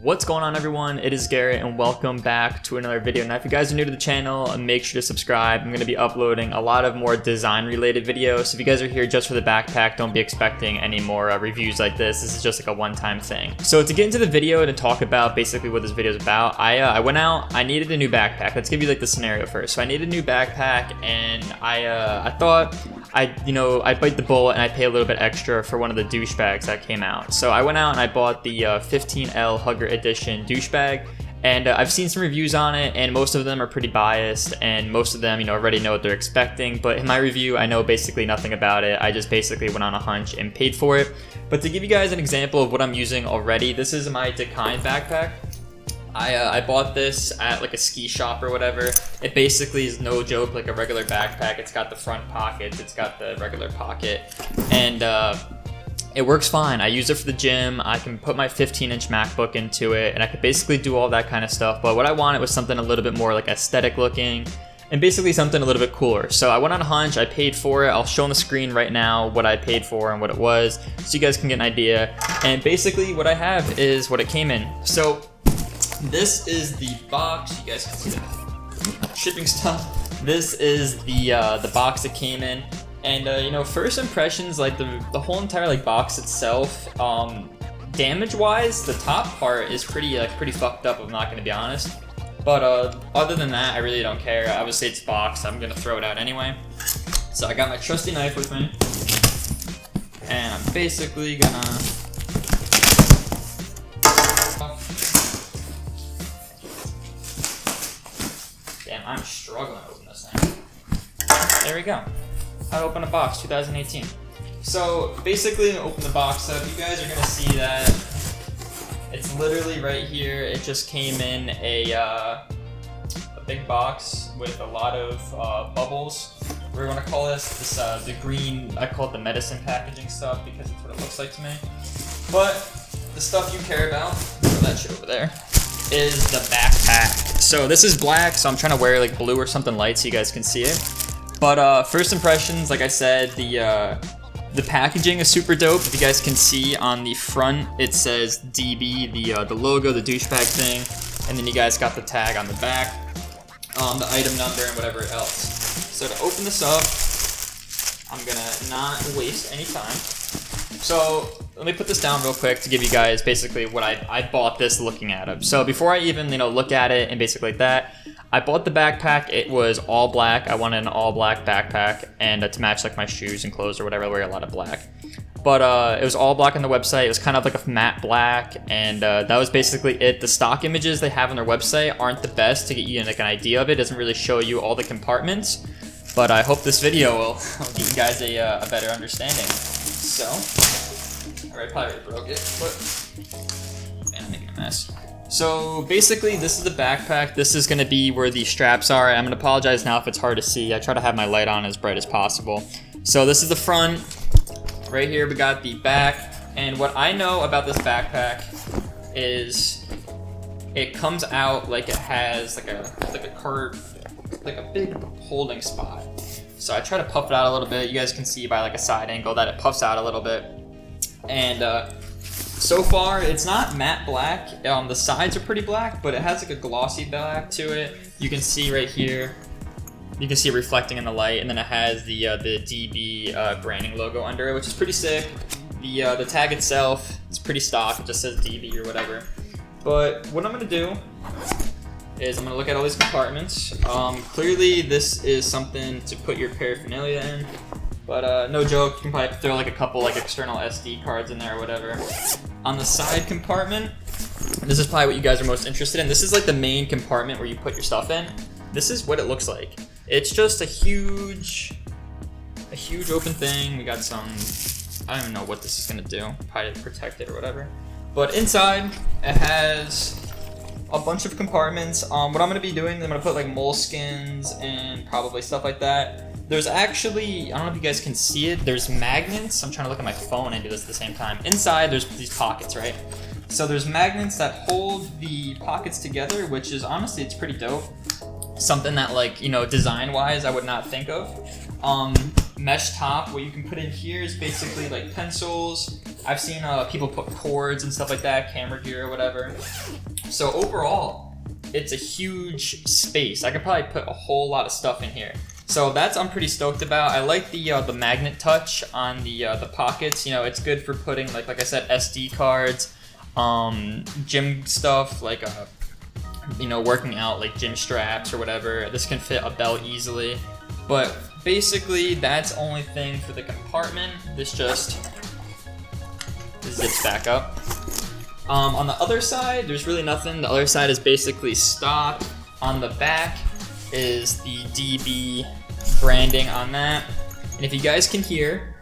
What's going on, everyone? It is Garrett and welcome back to another video. Now if you guys are new to the channel, make sure to subscribe. I'm going to be uploading a lot of more design related videos, so if you guys are here just for the backpack, don't be expecting any more reviews like this. This is just like a one-time thing. So to get into the video and to talk about basically what this video is about, I went out, I needed a new backpack. Let's give you like the scenario first. So I needed a new backpack and I thought I'd bite the bullet and I'd pay a little bit extra for one of the DoucheBags that came out. So I went out and I bought the 15L Hugger Edition DoucheBag, and I've seen some reviews on it, and most of them are pretty biased, and most of them, already know what they're expecting. But in my review, I know basically nothing about it. I just basically went on a hunch and paid for it. But to give you guys an example of what I'm using already, this is my DoucheBag backpack. I bought this at like a ski shop or whatever. It basically is, no joke, like a regular backpack. It's got the front pockets, it's got the regular pocket, and it works fine. I use it for the gym. I can put my 15-inch MacBook into it, and I could basically do all that kind of stuff. But what I wanted was something a little bit more like aesthetic looking, and basically something a little bit cooler. So I went on a hunch, I paid for it. I'll show on the screen right now what I paid for and what it was, so you guys can get an idea. And basically what I have is what it came in. So this is the box. You guys can see the shipping stuff. This is the box that came in, and first impressions, like the whole entire like box itself, damage wise, the top part is pretty fucked up, I'm not gonna be honest. But other than that, I really don't care. Obviously it's boxed, I'm gonna throw it out anyway. So I got my trusty knife with me, and I'm basically gonna I'm struggling to open this thing. There we go. How to open a box, 2018. So basically, open the box up. You guys are gonna see that it's literally right here. It just came in a big box with a lot of bubbles. We're gonna call this the green. I call it the medicine packaging stuff because it's what it looks like to me. But the stuff you care about, throw that shit over there, is the backpack. So this is black, so I'm trying to wear like blue or something light so you guys can see it. But first impressions, like I said, the packaging is super dope. If you guys can see on the front, it says DB, the logo, the DoucheBag thing, and then you guys got the tag on the back, the item number and whatever else. So to open this up, I'm gonna not waste any time. So let me put this down real quick to give you guys basically what I bought this looking at it. So before I even look at it and basically like that, I bought the backpack. It was all black. I wanted an all black backpack, and to match like my shoes and clothes or whatever. I wear a lot of black. But it was all black on the website. It was kind of like a matte black, and that was basically it. The stock images they have on their website aren't the best to get you like an idea of it. It doesn't really show you all the compartments, but I hope this video will give you guys a better understanding. So, I probably already broke it, but man, I'm making a mess. So basically, this is the backpack. This is going to be where the straps are. I'm going to apologize now if it's hard to see. I try to have my light on as bright as possible. So this is the front. Right here, we got the back. And what I know about this backpack is it comes out like it has like a curve, like a big holding spot. So I try to puff it out a little bit. You guys can see by like a side angle that it puffs out a little bit. And so far, it's not matte black. The sides are pretty black, but it has like a glossy black to it. You can see right here. You can see it reflecting in the light, and then it has the DB branding logo under it, which is pretty sick. The tag itself is pretty stock. It just says DB or whatever. But what I'm gonna do is I'm gonna look at all these compartments. Clearly, this is something to put your paraphernalia in. But no joke, you can probably throw like a couple like external SD cards in there or whatever. On the side compartment, this is probably what you guys are most interested in. This is like the main compartment where you put your stuff in. This is what it looks like. It's just a huge open thing. We got some, I don't even know what this is gonna do. Probably to protect it or whatever. But inside, it has a bunch of compartments. What I'm gonna be doing, I'm gonna put like moleskins and probably stuff like that. There's actually, I don't know if you guys can see it, there's magnets. I'm trying to look at my phone and do this at the same time. Inside, there's these pockets, right? So there's magnets that hold the pockets together, which is honestly, it's pretty dope. Something that like, design-wise, I would not think of. Mesh top, what you can put in here is basically like pencils, I've seen people put cords and stuff like that, camera gear or whatever. So overall, it's a huge space. I could probably put a whole lot of stuff in here. So that's I'm pretty stoked about. I like the magnet touch on the pockets. You know, it's good for putting like I said, SD cards, gym stuff like you know, working out like gym straps or whatever. This can fit a belt easily. But basically, that's the only thing for the compartment. This just zips back up. On the other side, there's really nothing. The other side is basically stock. On the back is the DB branding on that. And if you guys can hear,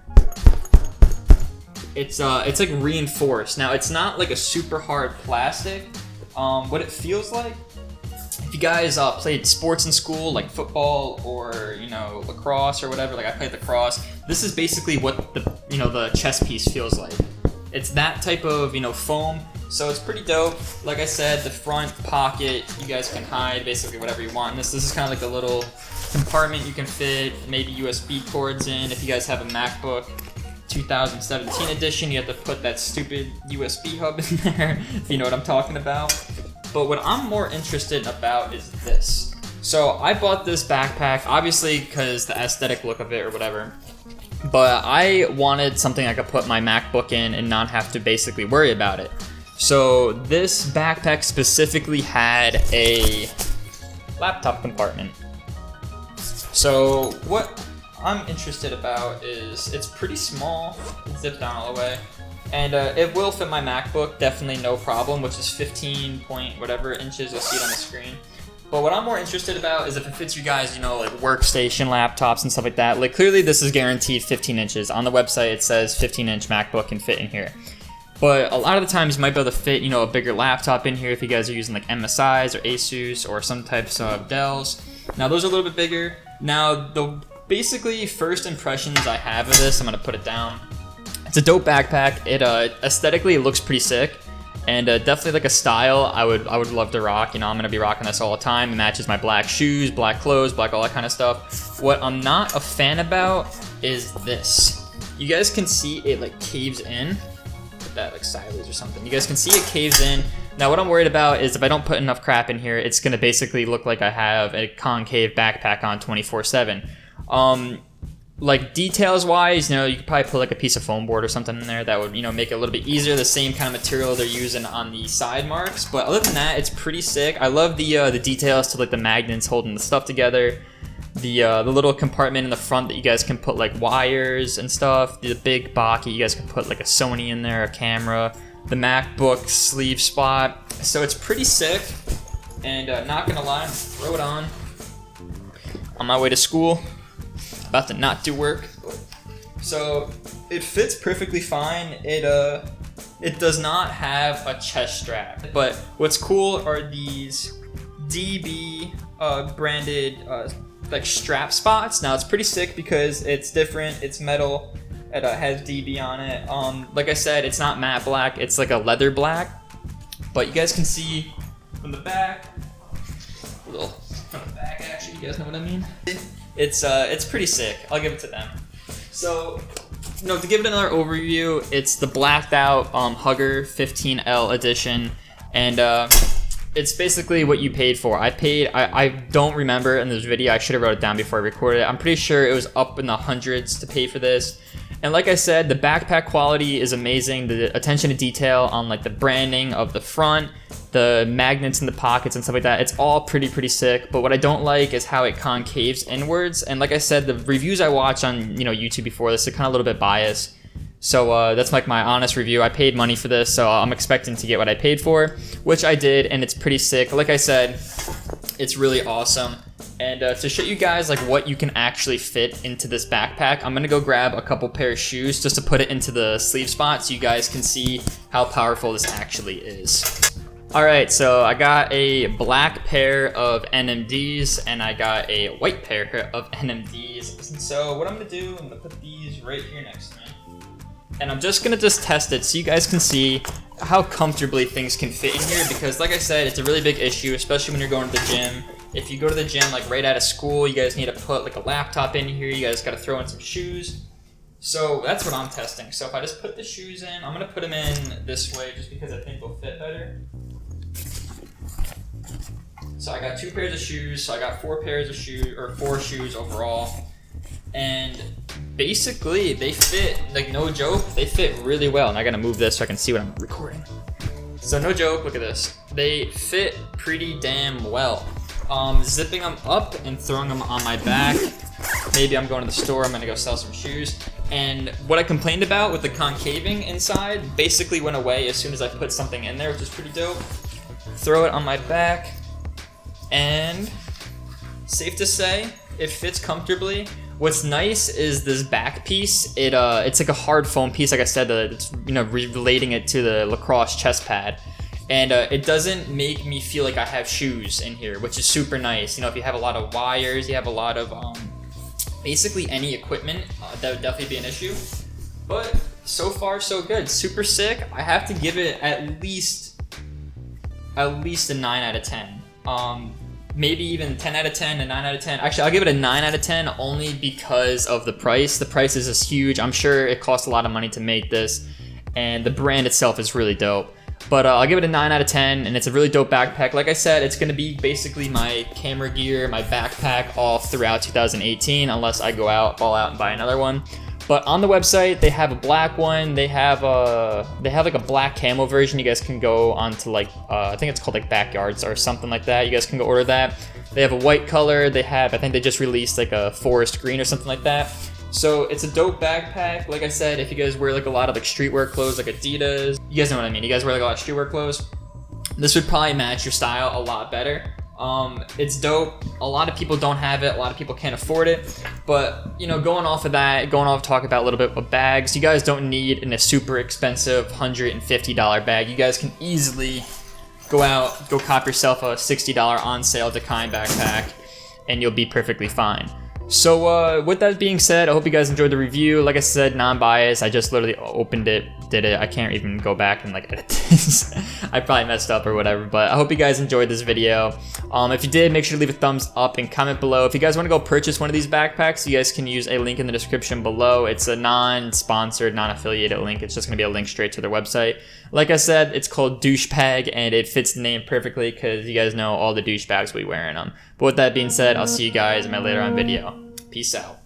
it's like reinforced. Now, it's not like a super hard plastic. What it feels like, if you guys played sports in school, like football or, you know, lacrosse or whatever, like I played lacrosse, this is basically what the, you know, the chest piece feels like. It's that type of, you know, foam. So it's pretty dope. Like I said, the front pocket, you guys can hide basically whatever you want. This is kind of like a little compartment you can fit maybe USB cords in. If you guys have a MacBook 2017 edition, you have to put that stupid USB hub in there, if you know what I'm talking about. But what I'm more interested about is this. So I bought this backpack, obviously because the aesthetic look of it or whatever. But I wanted something I could put my MacBook in and not have to basically worry about it. So this backpack specifically had a laptop compartment. So what I'm interested about is it's pretty small, it zips down all the way, and it will fit my MacBook, definitely no problem, which is 15 point whatever inches, you'll see it on the screen. But what I'm more interested about is if it fits you guys, you know, like workstation laptops and stuff like that. Like clearly this is guaranteed 15 inches. On the website it says 15-inch MacBook can fit in here. But a lot of the times you might be able to fit, you know, a bigger laptop in here if you guys are using like MSIs or Asus or some types of Dells. Now those are a little bit bigger. Now the basically first impressions I have of this, I'm gonna put it down. It's a dope backpack. It aesthetically it looks pretty sick. And definitely like a style I would love to rock. You know, I'm gonna be rocking this all the time. It matches my black shoes, black clothes, black all that kind of stuff. What I'm not a fan about is this. You guys can see it like caves in. Put that like sideways or something. You guys can see it caves in. Now what I'm worried about is if I don't put enough crap in here, it's gonna basically look like I have a concave backpack on 24/7. Like details wise, you know, you could probably put like a piece of foam board or something in there that would, you know, make it a little bit easier. The same kind of material they're using on the side marks, but other than that, it's pretty sick. I love the details to like the magnets holding the stuff together. The little compartment in the front that you guys can put like wires and stuff. The big Baki, you guys can put like a Sony in there, a camera. The MacBook sleeve spot. So it's pretty sick. And not gonna lie, throw it on my way to school. About to not do work. So it fits perfectly fine. It does not have a chest strap. But what's cool are these DB branded like strap spots. Now it's pretty sick because it's different. It's metal. It has DB on it. Like I said, it's not matte black. It's like a leather black. But you guys can see from the back. A little from the back actually. You guys know what I mean? It's pretty sick. I'll give it to them. So, you know, to give it another overview, it's the blacked out Hugger 15L edition, and it's basically what you paid for. I don't remember in this video. I should have wrote it down before I recorded it. I'm pretty sure it was up in the hundreds to pay for this. And like I said, the backpack quality is amazing. The attention to detail on like the branding of the front, the magnets in the pockets and stuff like that, it's all pretty sick. But what I don't like is how it concaves inwards. And like I said, the reviews I watch on, you know, YouTube before this are kind of a little bit biased. So that's like my honest review. I paid money for this, so I'm expecting to get what I paid for, which I did, and it's pretty sick. Like I said, it's really awesome. And to show you guys like what you can actually fit into this backpack, I'm gonna go grab a couple pair of shoes just to put it into the sleeve spot so you guys can see how powerful this actually is. Alright, so I got a black pair of NMDs and I got a white pair of NMDs. And so what I'm gonna do, I'm gonna put these right here next to me. And I'm just gonna test it so you guys can see how comfortably things can fit in here, because like I said, it's a really big issue, especially when you're going to the gym. If you go to the gym like right out of school, you guys need to put like a laptop in here, you guys gotta throw in some shoes. So that's what I'm testing. So if I just put the shoes in, I'm gonna put them in this way just because I think they'll fit better. So I got 2 pairs of shoes, so I got 4 pairs of shoes, or 4 shoes overall. And basically they fit, like no joke, they fit really well. And I gotta move this so I can see what I'm recording. So no joke, look at this. They fit pretty damn well. Zipping them up and throwing them on my back. Maybe I'm going to the store, I'm gonna go sell some shoes. And what I complained about with the concaving inside basically went away as soon as I put something in there, which is pretty dope. Throw it on my back, and safe to say, it fits comfortably. What's nice is this back piece. It's like a hard foam piece, like I said, it's, you know, relating it to the lacrosse chest pad. And it doesn't make me feel like I have shoes in here, which is super nice. You know, if you have a lot of wires, you have a lot of basically any equipment, that would definitely be an issue. But so far so good, super sick. I have to give it at least a 9 out of 10. Maybe even 10 out of 10, a 9 out of 10. Actually, I'll give it a 9 out of 10 only because of the price. The price is just huge. I'm sure it costs a lot of money to make this, and the brand itself is really dope. But I'll give it a 9 out of 10, and it's a really dope backpack. Like I said, it's gonna be basically my camera gear, my backpack all throughout 2018, unless I go out, all out and buy another one. But on the website, they have a black one. They have like a black camo version. You guys can go onto like, I think it's called like Backyards or something like that. You guys can go order that. They have a white color. They have, I think they just released like a forest green or something like that. So it's a dope backpack. Like I said, if you guys wear like a lot of like streetwear clothes, like Adidas, you guys know what I mean. You guys wear like a lot of streetwear clothes, this would probably match your style a lot better. It's dope. A lot of people don't have it. A lot of people can't afford it. But, you know, going off of that, talk about a little bit of bags. You guys don't need a super expensive $150 bag. You guys can easily go cop yourself a $60 on sale Dakine backpack, and you'll be perfectly fine. So with that being said, I hope you guys enjoyed the review. Like I said, non-biased. I just literally opened it, did it. I can't even go back and like edit this. I probably messed up or whatever, but I hope you guys enjoyed this video. If you did, make sure to leave a thumbs up and comment below. If you guys want to go purchase one of these backpacks, you guys can use a link in the description below. It's a non-sponsored, non-affiliated link. It's just going to be a link straight to their website. Like I said, it's called DoucheBag, and it fits the name perfectly because you guys know all the douchebags will be wearing them. But with that being said, I'll see you guys in my later on video. Peace out.